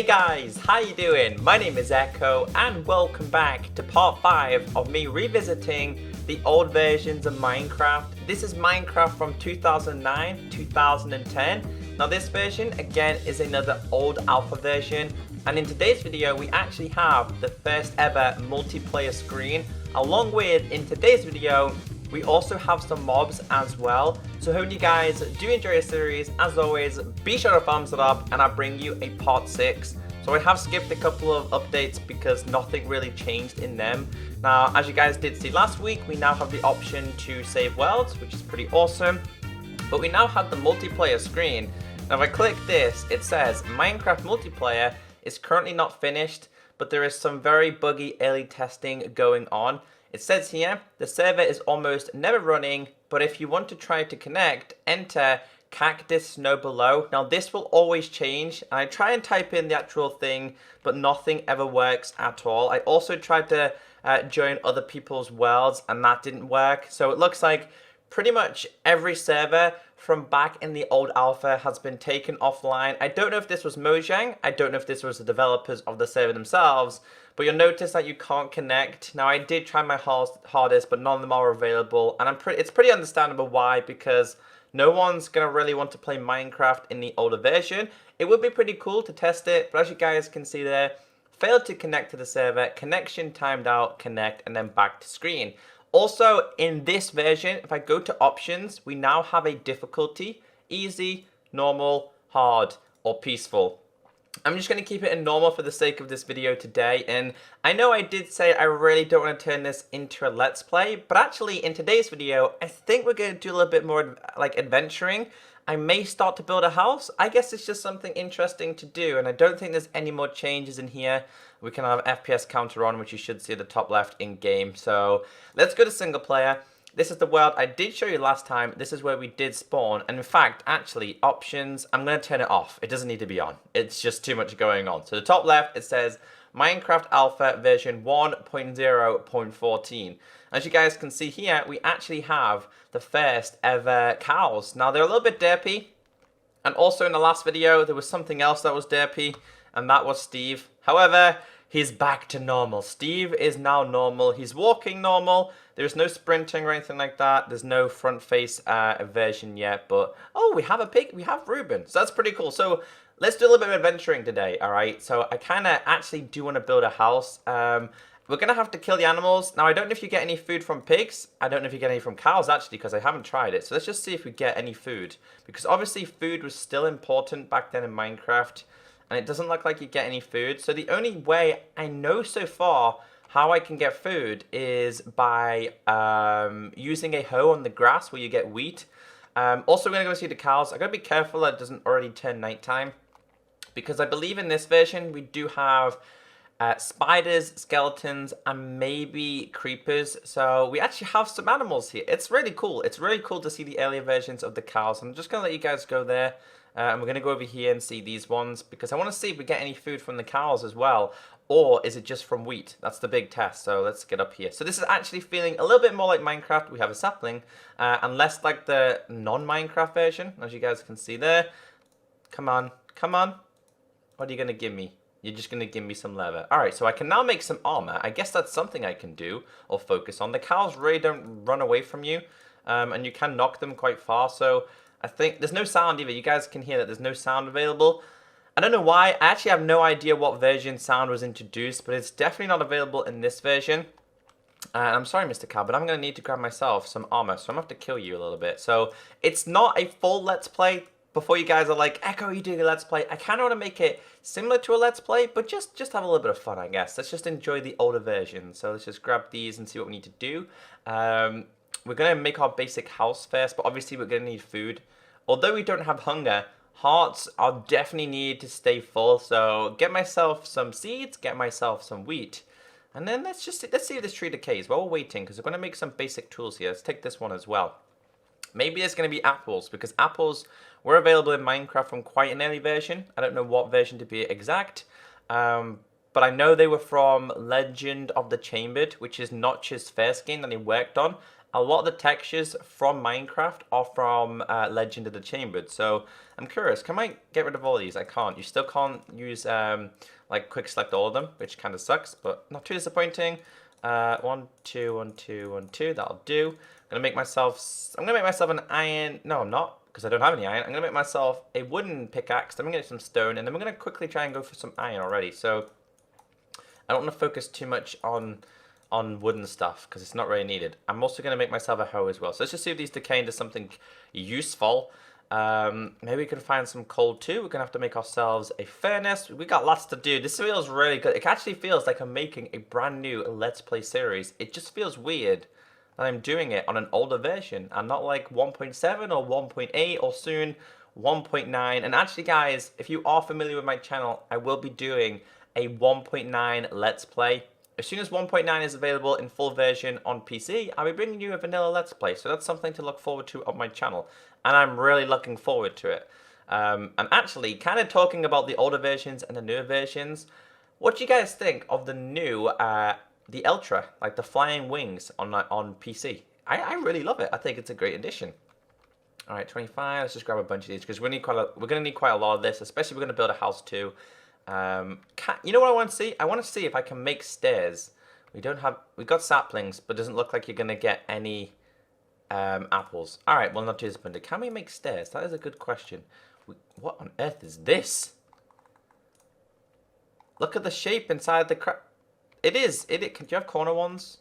Hey guys, how you doing? My name is Echo and welcome back to part 5 of me revisiting the old versions of Minecraft. This is Minecraft from 2009, 2010. Now this version again is another old alpha version, and in today's video we actually have the first ever multiplayer screen, along with in today's video we also have some mobs as well. So hope you guys do enjoy the series. As always, be sure to thumbs it up and I'll bring you a part 6. So I have skipped a couple of updates because nothing really changed in them. Now, as you guys did see last week, we now have the option to save worlds, which is pretty awesome. But we now have the multiplayer screen. Now if I click this, it says Minecraft multiplayer is currently not finished, but there is some very buggy early testing going on. It says here, the server is almost never running, but if you want to try to connect, enter cactus snow below. Now this will always change, and I try and type in the actual thing, but nothing ever works at all. I also tried to join other people's worlds, and that didn't work. So it looks like pretty much every server from back in the old alpha has been taken offline. I don't know if this was Mojang, I don't know if this was the developers of the server themselves, but you'll notice that you can't connect. Now I did try my hardest, but none of them are available, and it's pretty understandable why, because no one's gonna really want to play Minecraft in the older version. It would be pretty cool to test it, but as you guys can see there, failed to connect to the server, connection timed out, connect, and then back to screen. Also, in this version, if I go to options, we now have a difficulty: easy, normal, hard, or peaceful. I'm just going to keep it in normal for the sake of this video today, and I know I did say I really don't want to turn this into a let's play, but actually in today's video, I think we're going to do a little bit more like adventuring. I may start to build a house. I guess it's just something interesting to do, and I don't think there's any more changes in here. We can have FPS counter on, which you should see at the top left in game. So let's go to single player. This is the world I did show you last time. This is where we did spawn. And in fact, actually, options, I'm going to turn it off. It doesn't need to be on. It's just too much going on. So the top left, it says Minecraft Alpha version 1.0.14. As you guys can see here, we actually have the first ever cows. Now, they're a little bit derpy. And also in the last video, there was something else that was derpy, and that was Steve. However, he's back to normal. Steve is now normal. He's walking normal. There's no sprinting or anything like that. There's no front face version yet. But, oh, we have a pig. We have Ruben. So that's pretty cool. So let's do a little bit of adventuring today, all right? So I kind of actually do want to build a house. We're going to have to kill the animals. Now, I don't know if you get any food from pigs. I don't know if you get any from cows, actually, because I haven't tried it. So let's just see if we get any food. Because obviously food was still important back then in Minecraft. And it doesn't look like you get any food. So the only way I know so far how I can get food is by using a hoe on the grass where you get wheat. Also, we're going to go see the cows. I got to be careful that it doesn't already turn nighttime, because I believe in this version we do have spiders, skeletons, and maybe creepers. So we actually have some animals here. It's really cool. It's really cool to see the earlier versions of the cows. I'm just going to let you guys go there. And we're going to go over here and see these ones, because I want to see if we get any food from the cows as well. Or is it just from wheat? That's the big test. So let's get up here. So this is actually feeling a little bit more like Minecraft. We have a sapling. And less like the non-Minecraft version, as you guys can see there. Come on. Come on. What are you going to give me? You're just going to give me some leather. Alright, so I can now make some armor. I guess that's something I can do or focus on. The cows really don't run away from you. And you can knock them quite far. So I think there's no sound either. You guys can hear that there's no sound available. I don't know why. I actually have no idea what version sound was introduced, but it's definitely not available in this version. I'm sorry, Mr. Cow, but I'm going to need to grab myself some armor, so I'm going to have to kill you a little bit. So it's not a full Let's Play. Before you guys are like, Echo, you doing a Let's Play? I kind of want to make it similar to a Let's Play, but just have a little bit of fun, I guess. Let's just enjoy the older version. So let's just grab these and see what we need to do. We're going to make our basic house first, but obviously we're going to need food. Although we don't have hunger, hearts are definitely needed to stay full. So get myself some seeds, get myself some wheat. And then let's see if this tree decays while we're waiting, because we're going to make some basic tools here. Let's take this one as well. Maybe there's going to be apples, because apples were available in Minecraft from quite an early version. I don't know what version to be exact. But I know they were from Legend of the Chambered, which is Notch's first game that he worked on. a lot of the textures from Minecraft are from Legend of the Chambered. So I'm curious, can I get rid of all these? I can't. You still can't use like quick select all of them, which kind of sucks, but not too disappointing. 1, 2, 1, 2, 1, 2. That'll do. I'm gonna make myself an iron. No, I'm not, because I don't have any iron. I'm gonna make myself a wooden pickaxe. Then I'm gonna get some stone, and then we're gonna quickly try and go for some iron already. So I don't want to focus too much on wooden stuff because it's not really needed. I'm also going to make myself a hoe as well. So let's just see if these decay into something useful. Maybe we can find some coal too. We're going to have to make ourselves a furnace. We got lots to do. This feels really good. It actually feels like I'm making a brand new Let's Play series. It just feels weird that I'm doing it on an older version and not like 1.7 or 1.8 or soon 1.9. And actually, guys, if you are familiar with my channel, I will be doing a 1.9 Let's Play. As soon as 1.9 is available in full version on PC, I'll be bringing you a vanilla Let's Play. So that's something to look forward to on my channel. And I'm really looking forward to it. I'm actually kind of talking about the older versions and the newer versions. What do you guys think of the new, the Ultra, like the flying wings on PC? I really love it. I think it's a great addition. All right, 25. Let's just grab a bunch of these because we're going to need quite a lot of this, especially if we're going to build a house too. You know what I want to see? I want to see if I can make stairs. We got saplings, but it doesn't look like you're going to get any apples. Alright, well, not too disappointed. Can we make stairs? That is a good question. What on earth is this? Look at the shape inside the crap. It is. Do you have corner ones?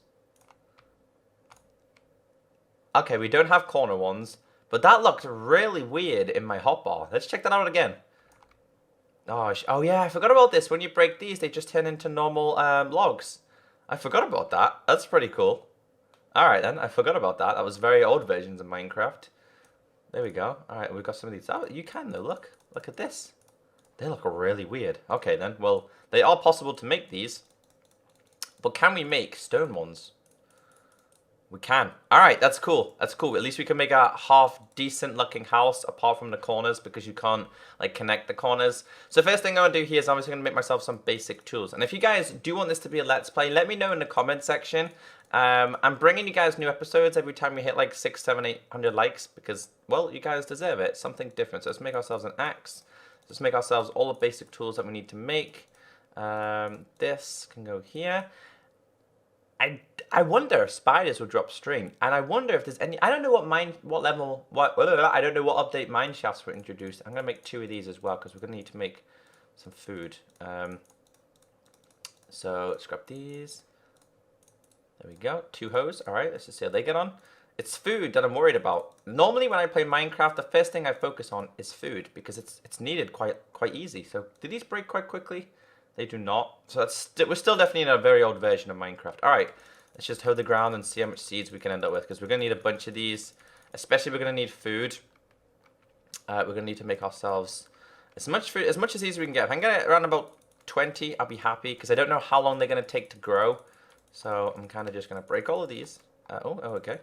Okay, we don't have corner ones, but that looked really weird in my hotbar. Let's check that out again. Oh yeah, I forgot about this. When you break these, they just turn into normal logs. I forgot about that. That's pretty cool. Alright then, I forgot about that. That was very old versions of Minecraft. There we go. Alright, we've got some of these. Oh, you can though, look. Look at this. They look really weird. Okay then, well, they are possible to make these. But can we make stone ones? We can. Alright, that's cool. That's cool. At least we can make a half decent looking house apart from the corners because you can't like connect the corners. So first thing I'm going to do here is obviously going to make myself some basic tools. And if you guys do want this to be a Let's Play, let me know in the comment section. I'm bringing you guys new episodes every time we hit like 600, 700, 800 likes because, well, you guys deserve it. Something different. So let's make ourselves an axe. Let's make ourselves all the basic tools that we need to make. This can go here. I wonder if spiders will drop string, and I wonder if there's any. I don't know what I don't know what update mine shafts were introduced. I'm gonna make 2 of these as well because we're gonna need to make some food. So let's grab these. There we go, 2 hoes. All right, let's just see how they get on. It's food that I'm worried about. Normally, when I play Minecraft, the first thing I focus on is food because it's needed quite easy. So do these break quite quickly? They do not. So we're still definitely in a very old version of Minecraft. All right, let's just hoe the ground and see how much seeds we can end up with because we're going to need a bunch of these. Especially we're going to need food. We're going to need to make ourselves as much food, as much as these we can get. If I can get around about 20, I'll be happy because I don't know how long they're going to take to grow. So I'm kind of just going to break all of these. Okay.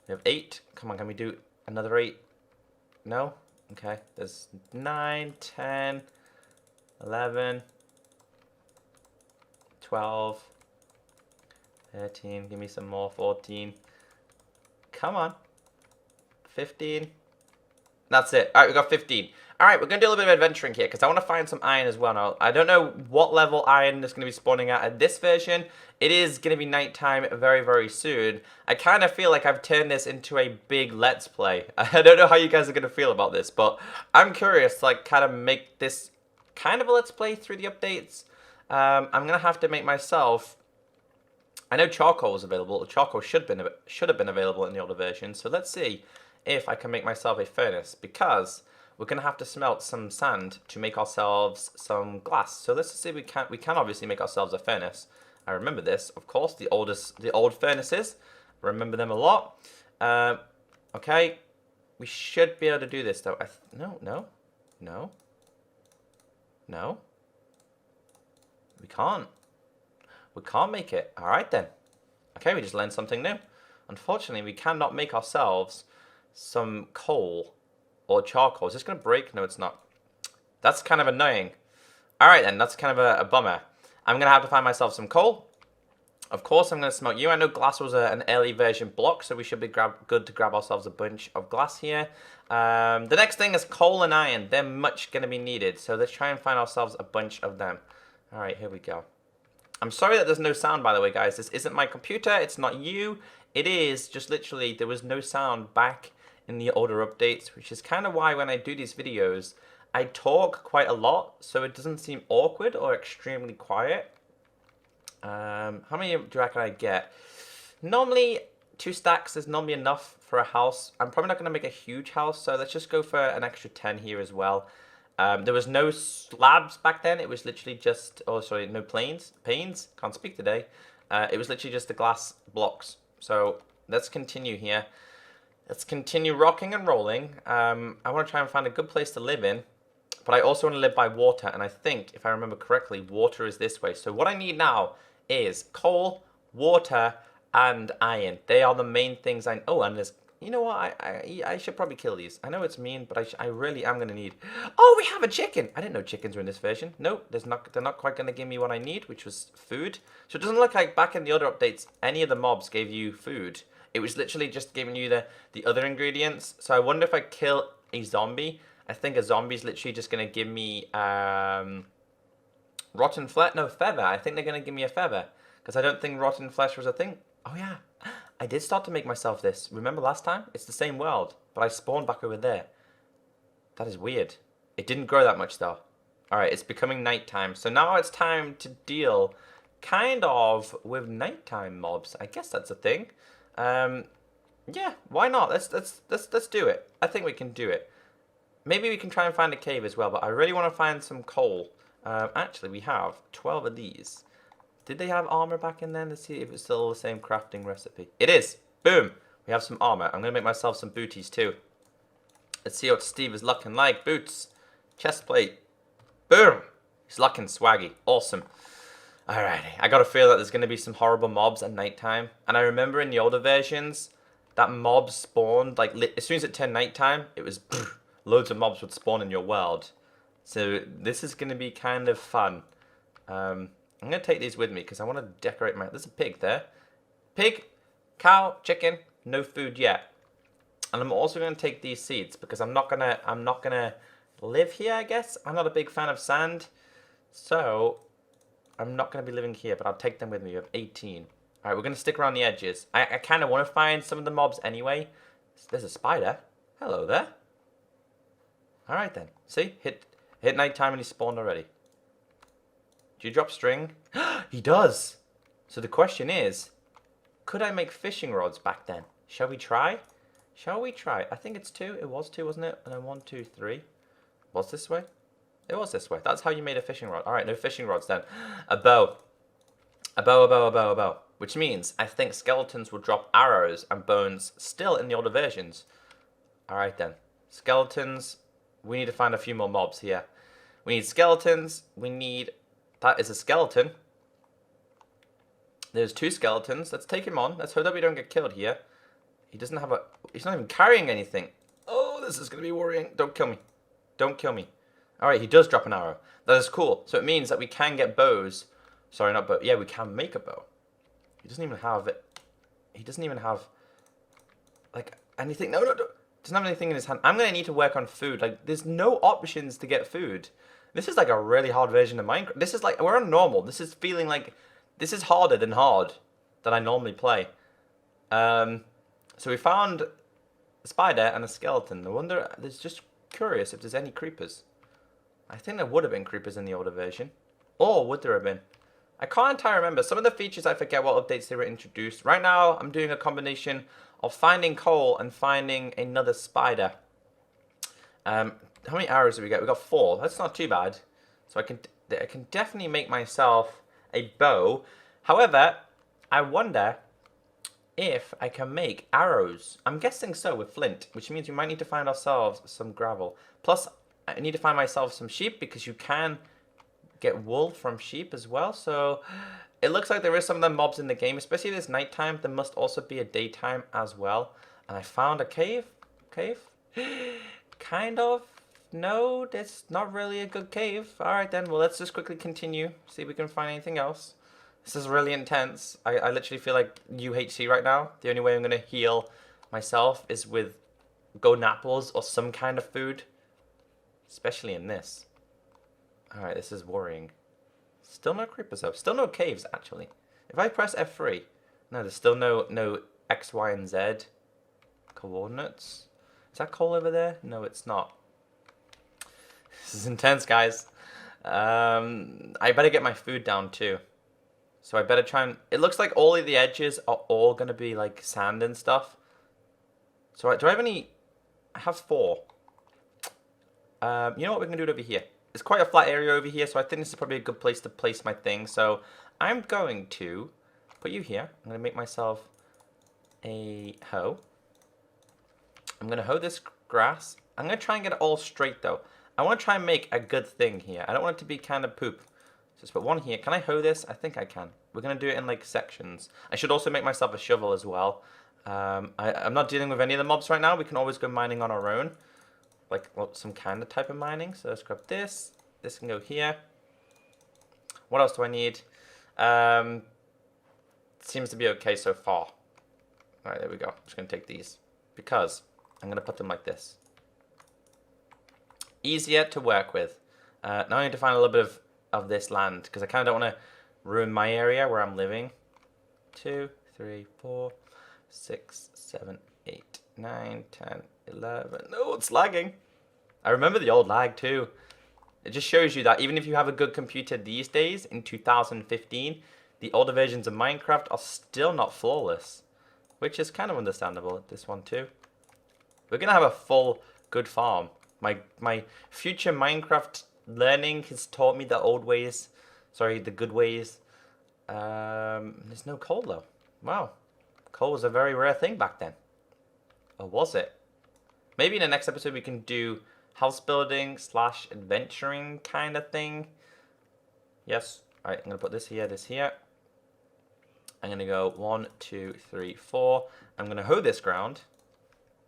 We have 8. Come on, can we do another 8? No? Okay. There's 9, 10, 11... 12, 13, give me some more, 14, come on, 15, that's it. Alright, we got 15. Alright, we're going to do a little bit of adventuring here, because I want to find some iron as well. Now, I don't know what level iron is going to be spawning at this version. It is going to be nighttime very, very soon. I kind of feel like I've turned this into a big Let's Play. I don't know how you guys are going to feel about this, but I'm curious to like kind of make this kind of a Let's Play through the updates. I'm going to have to make myself... I know charcoal is available. Charcoal should have been available in the older version. So let's see if I can make myself a furnace. Because we're going to have to smelt some sand to make ourselves some glass. So let's see if we can obviously make ourselves a furnace. I remember this, of course, the old furnaces. Remember them a lot. Okay. We should be able to do this, though. No. We can't. We can't make it. Alright then. Okay, we just learned something new. Unfortunately, we cannot make ourselves some coal or charcoal. Is this going to break? No, it's not. That's kind of annoying. Alright then, that's kind of a bummer. I'm going to have to find myself some coal. Of course, I'm going to smelt you. I know glass was an early version block, so we should be good to grab ourselves a bunch of glass here. The next thing is coal and iron. They're much going to be needed, so let's try and find ourselves a bunch of them. All right, here we go. I'm sorry that there's no sound, by the way, guys. This isn't my computer. It's not you. It is just literally there was no sound back in the older updates, which is kind of why when I do these videos, I talk quite a lot, so it doesn't seem awkward or extremely quiet. How many do you reckon I get? Normally, 2 stacks is normally enough for a house. I'm probably not going to make a huge house, so let's just go for an extra 10 here as well. There was no slabs back then. It was literally just, oh, sorry, no panes. Can't speak today. It was literally just the glass blocks. So let's continue here. Let's continue rocking and rolling. I want to try and find a good place to live in. But I also want to live by water. And I think, if I remember correctly, water is this way. So what I need now is coal, water, and iron. They are the main things I... Oh, and there's... You know what? I should probably kill these. I know it's mean, but I really am going to need... Oh, we have a chicken! I didn't know chickens were in this version. No, they're not quite going to give me what I need, which was food. So it doesn't look like back in the other updates, any of the mobs gave you food. It was literally just giving you the other ingredients. So I wonder if I kill a zombie. I think a zombie's literally just going to give me... rotten flesh? No, feather. I think they're going to give me a feather. Because I don't think rotten flesh was a thing. Oh, yeah. I did start to make myself this. Remember last time? It's the same world, but I spawned back over there. That is weird. It didn't grow that much, though. Alright, it's becoming nighttime. So now it's time to deal kind of with nighttime mobs. I guess that's a thing. Yeah, why not? Let's do it. I think we can do it. Maybe we can try and find a cave as well, but I really want to find some coal. Actually, we have 12 of these. Did they have armor back in then? Let's see if it's still the same crafting recipe. It is! Boom! We have some armor. I'm going to make myself some booties too. Let's see what Steve is looking like. Boots. Chest plate. Boom! He's looking swaggy. Awesome. Alrighty. I got a feel that there's going to be some horrible mobs at nighttime. And I remember in the older versions, that mobs spawned, like, as soon as it turned nighttime, it was, loads of mobs would spawn in your world. So this is going to be kind of fun. I'm going to take these with me because I want to decorate my... There's a pig there. Pig, cow, chicken, no food yet. And I'm also going to take these seeds because I'm not going to live here, I guess. I'm not a big fan of sand. So I'm not going to be living here, but I'll take them with me. We have 18. All right, we're going to stick around the edges. I kind of want to find some of the mobs anyway. There's a spider. Hello there. All right, then. See? Hit nighttime and he spawned already. Do you drop string? He does! So the question is, could I make fishing rods back then? Shall we try? Shall we try? I think it's 2. It was 2, wasn't it? And then 1, 2, 3. Was this way? It was this way. That's how you made a fishing rod. Alright, no fishing rods then. A bow. A bow, a bow, a bow, a bow. Which means I think skeletons will drop arrows and bones still in the older versions. Alright then. Skeletons. We need to find a few more mobs here. We need skeletons. We need... That is a skeleton. There's 2 skeletons. Let's take him on. Let's hope that we don't get killed here. He doesn't have a... He's not even carrying anything. Oh, this is going to be worrying. Don't kill me. Don't kill me. Alright, he does drop an arrow. That is cool. So it means that we can get bows. Sorry, not bow. Yeah, we can make a bow. He doesn't even have it. He doesn't even have... Like, anything. No. Doesn't have anything in his hand. I'm going to need to work on food. Like, there's no options to get food. This is like a really hard version of Minecraft. This is like, we're on normal. This is feeling like, this is harder than hard that I normally play. So we found a spider and a skeleton. I wonder, there's just curious if there's any creepers. I think there would have been creepers in the older version. Or would there have been? I can't entirely remember. Some of the features, I forget what updates they were introduced. Right now, I'm doing a combination of finding coal and finding another spider. How many arrows do we get? We got 4. That's not too bad. So I can definitely make myself a bow. However, I wonder if I can make arrows. I'm guessing so with flint, which means we might need to find ourselves some gravel. Plus, I need to find myself some sheep because you can get wool from sheep as well. So it looks like there is some of the mobs in the game, especially if it's nighttime. There must also be a daytime as well. And I found a cave. Kind of. No, that's not really a good cave. Alright then, well let's just quickly continue. See if we can find anything else. This is really intense. I literally feel like UHC right now. The only way I'm going to heal myself is with golden apples or some kind of food. Especially in this. Alright, this is worrying. Still no creepers though. Still no caves, actually. If I press F3... No, there's still no X, Y, and Z coordinates. Is that coal over there? No, it's not. This is intense, guys. I better get my food down too. So I better try and... It looks like all of the edges are all going to be like sand and stuff. So do I have any... I have 4. You know what we're going to do it over here. It's quite a flat area over here, so I think this is probably a good place to place my thing. So I'm going to put you here. I'm going to make myself a hoe. I'm going to hoe this grass. I'm going to try and get it all straight though. I want to try and make a good thing here. I don't want it to be kind of poop. So just put one here. Can I hoe this? I think I can. We're going to do it in like sections. I should also make myself a shovel as well. I'm not dealing with any of the mobs right now. We can always go mining on our own. Like some kind of type of mining. So let's grab this. This can go here. What else do I need? Seems to be okay so far. Alright, there we go. I'm just going to take these. Because I'm going to put them like this. Easier to work with. Now I need to find a little bit of this land. Because I kind of don't want to ruin my area where I'm living. 2, 3, 4, 6, 7, 8, 9, 10, 11. No, it's lagging. I remember the old lag too. It just shows you that even if you have a good computer these days, in 2015, the older versions of Minecraft are still not flawless. Which is kind of understandable, this one too. We're going to have a full good farm. My future Minecraft learning has taught me the old ways. Sorry, the good ways. There's no coal though. Wow. Coal was a very rare thing back then. Or was it? Maybe in the next episode we can do house building / adventuring kind of thing. Yes. Alright, I'm going to put this here, this here. I'm going to go 1, 2, 3, 4. I'm going to hoe this ground.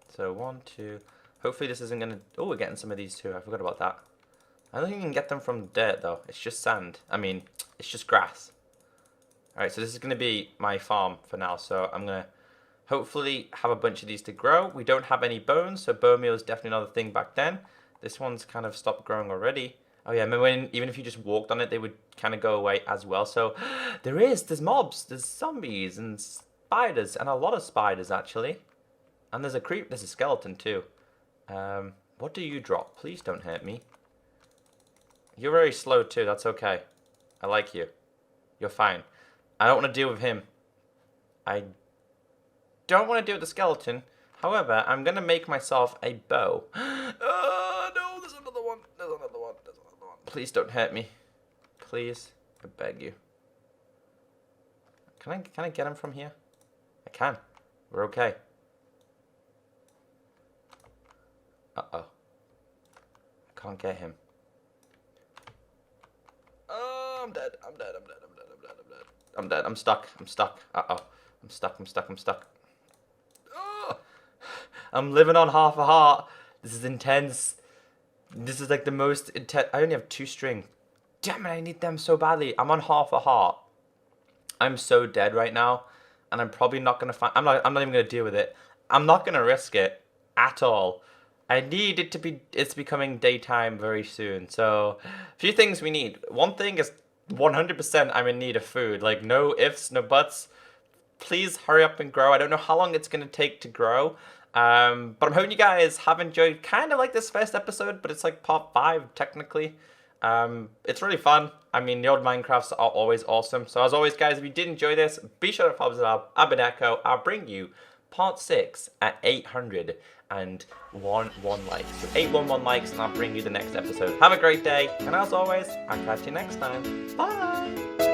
So 1, 2. Hopefully this isn't going to... Oh, we're getting some of these too. I forgot about that. I don't think you can get them from dirt though. It's just sand. I mean, it's just grass. Alright, so this is going to be my farm for now. So I'm going to hopefully have a bunch of these to grow. We don't have any bones, so bone meal is definitely another thing back then. This one's kind of stopped growing already. Oh yeah, remember when even if you just walked on it, they would kind of go away as well. So there's mobs, there's zombies and spiders, and a lot of spiders actually. And there's a skeleton too. What do you drop? Please don't hurt me. You're very slow too, that's okay. I like you. You're fine. I don't want to deal with him. I don't want to deal with the skeleton. However, I'm going to make myself a bow. No, there's another one. There's another one. There's another one. Please don't hurt me. Please. I beg you. Can I get him from here? I can. We're okay. Uh-oh. I can't get him. Oh, I'm dead. I'm dead. I'm dead. I'm dead. I'm dead. I'm dead. I'm dead. I'm stuck. I'm stuck. Uh-oh. I'm stuck. I'm stuck. I'm stuck. Oh, I'm living on half a heart. This is intense. This is like the most intense. I only have 2 string. Damn it, I need them so badly. I'm on half a heart. I'm so dead right now. And I'm probably not going to find... I'm not even going to deal with it. I'm not going to risk it at all. I need it to be... It's becoming daytime very soon. So, a few things we need. One thing is 100% I'm in need of food. Like, no ifs, no buts. Please hurry up and grow. I don't know how long it's going to take to grow. But I'm hoping you guys have enjoyed kind of like this first episode. But it's like part 5, technically. It's really fun. I mean, the old Minecrafts are always awesome. So as always, guys, if you did enjoy this, be sure to thumbs it up. I've been Echo. I'll bring you part 6 at 801 likes. So 811 likes, and I'll bring you the next episode. Have a great day, and as always, I'll catch you next time. Bye!